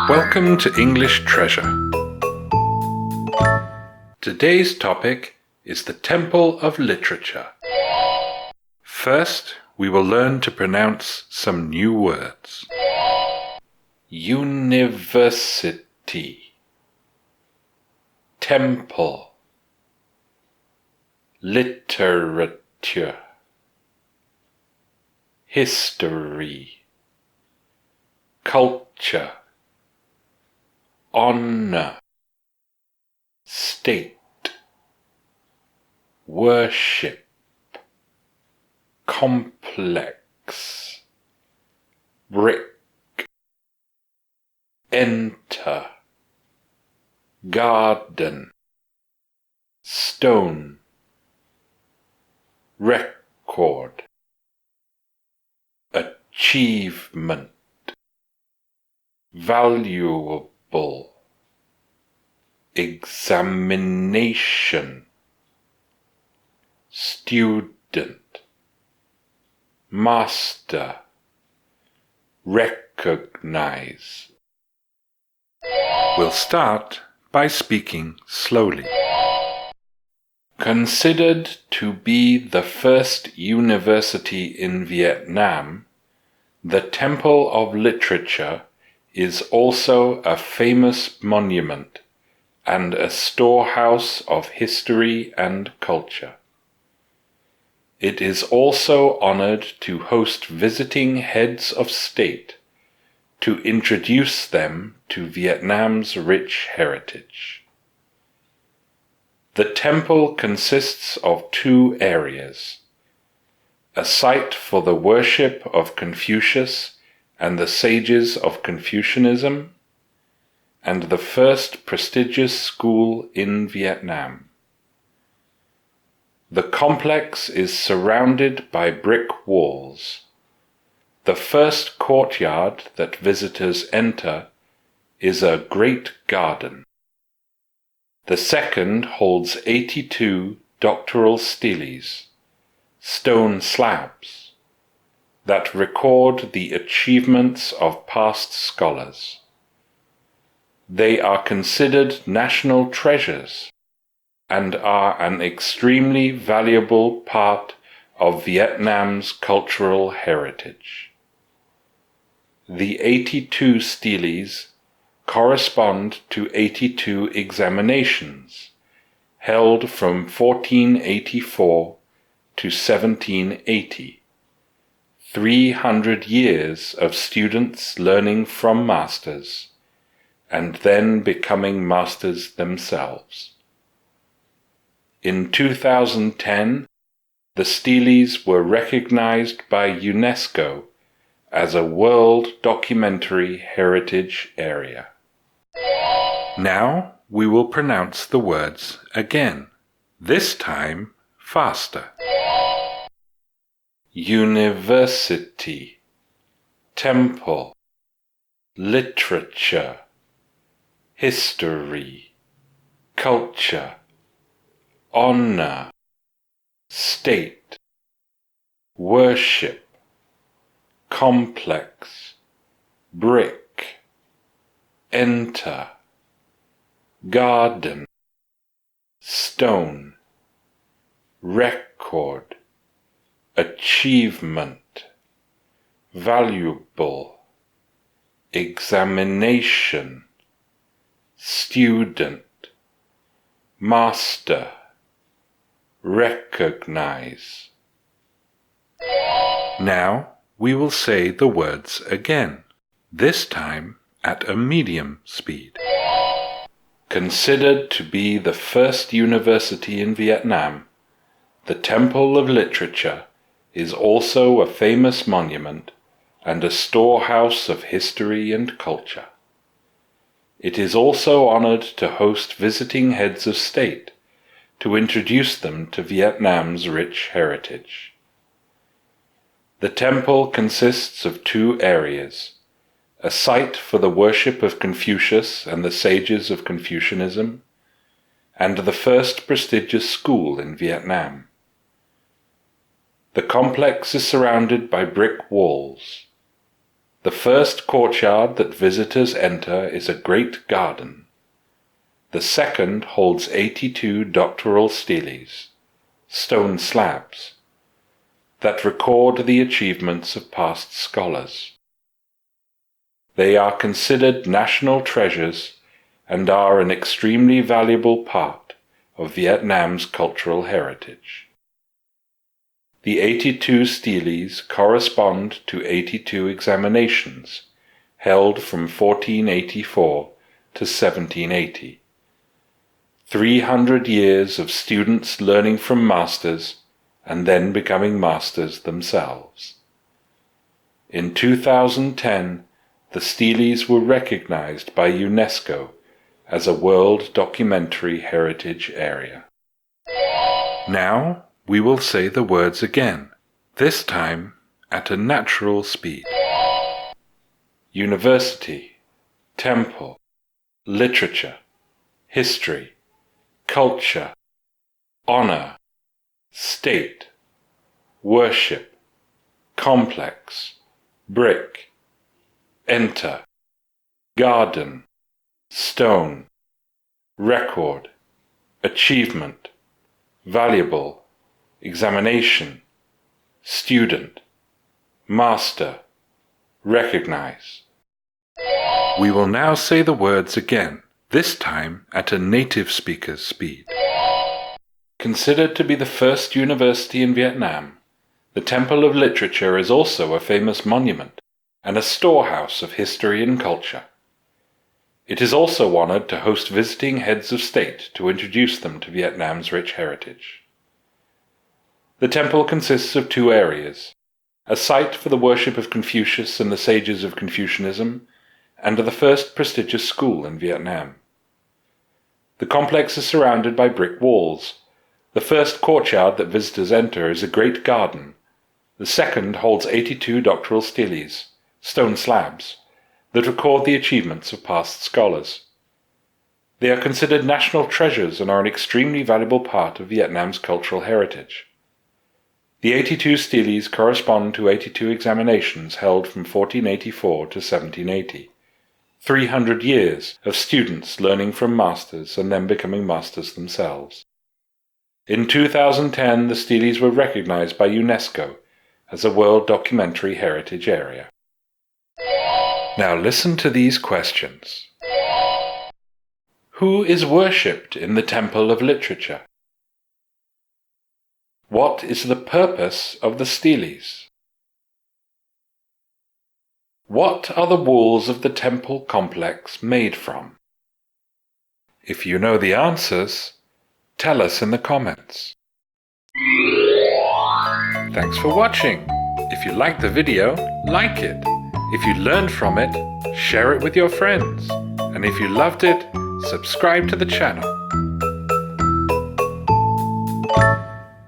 Welcome to English Treasure. Today's topic is the Temple of Literature. First, we will learn to pronounce some new words. University, temple, literature, history, culture, honor, state, worship, complex, brick, enter, garden, stone, record, achievement, valuable, examination, student, master, recognize. We'll start by speaking slowly. Considered to be the first university in Vietnam, the Temple of Literature is also a famous monument and a storehouse of history and culture. It is also honored to host visiting heads of state to introduce them to Vietnam's rich heritage. The temple consists of two areas: a site for the worship of Confucius and the sages of Confucianism, and the first prestigious school in Vietnam. The complex is surrounded by brick walls. The first courtyard that visitors enter is a great garden. The second holds 82 doctoral steles, stone slabs, that record the achievements of past scholars. They are considered national treasures and are an extremely valuable part of Vietnam's cultural heritage. The 82 steles correspond to 82 examinations held from 1484 to 1780. 300 years of students learning from masters and then becoming masters themselves. In 2010, the steles were recognized by UNESCO as a World Documentary Heritage Area. Now we will pronounce the words again, this time faster. University, temple, literature, history, culture, honor, state, worship, complex, brick, enter, garden, stone, record, achievement, valuable, examination, student, master, recognize. Now we will say the words again, this time at a medium speed. Considered to be the first university in Vietnam, the Temple of Literature is also a famous monument and a storehouse of history and culture. It is also honored to host visiting heads of state to introduce them to Vietnam's rich heritage. The temple consists of two areas: a site for the worship of Confucius and the sages of Confucianism, and the first prestigious school in Vietnam. The complex is surrounded by brick walls. The first courtyard that visitors enter is a great garden. The second holds 82 doctoral steles, stone slabs, that record the achievements of past scholars. They are considered national treasures and are an extremely valuable part of Vietnam's cultural heritage. The 82 steles correspond to 82 examinations held from 1484 to 1780. 300 years of students learning from masters and then becoming masters themselves. In 2010, the steles were recognized by UNESCO as a World Documentary Heritage Area. Now we will say the words again, this time at a natural speed. University, temple, literature, history, culture, honor, state, worship, complex, brick, enter, garden, stone, record, achievement, valuable, examination, student, master, recognize. We will now say the words again, this time at a native speaker's speed. Considered to be the first university in Vietnam, the Temple of Literature is also a famous monument and a storehouse of history and culture. It is also honored to host visiting heads of state to introduce them to Vietnam's rich heritage. The temple consists of 2 areas, a site for the worship of Confucius and the sages of Confucianism, and the first prestigious school in Vietnam. The complex is surrounded by brick walls. The first courtyard that visitors enter is a great garden. The second holds 82 doctoral steles, stone slabs, that record the achievements of past scholars. They are considered national treasures and are an extremely valuable part of Vietnam's cultural heritage. The 82 steles correspond to 82 examinations held from 1484 to 1780. 300 years of students learning from masters and then becoming masters themselves. In 2010, the steles were recognized by UNESCO as a World Documentary Heritage Area. Now listen to these questions. Who is worshipped in the Temple of Literature? What is the purpose of the steles? What are the walls of the temple complex made from? If you know the answers, tell us in the comments. Thanks for watching. If you liked the video, like it. If you learned from it, share it with your friends. And if you loved it, subscribe to the channel.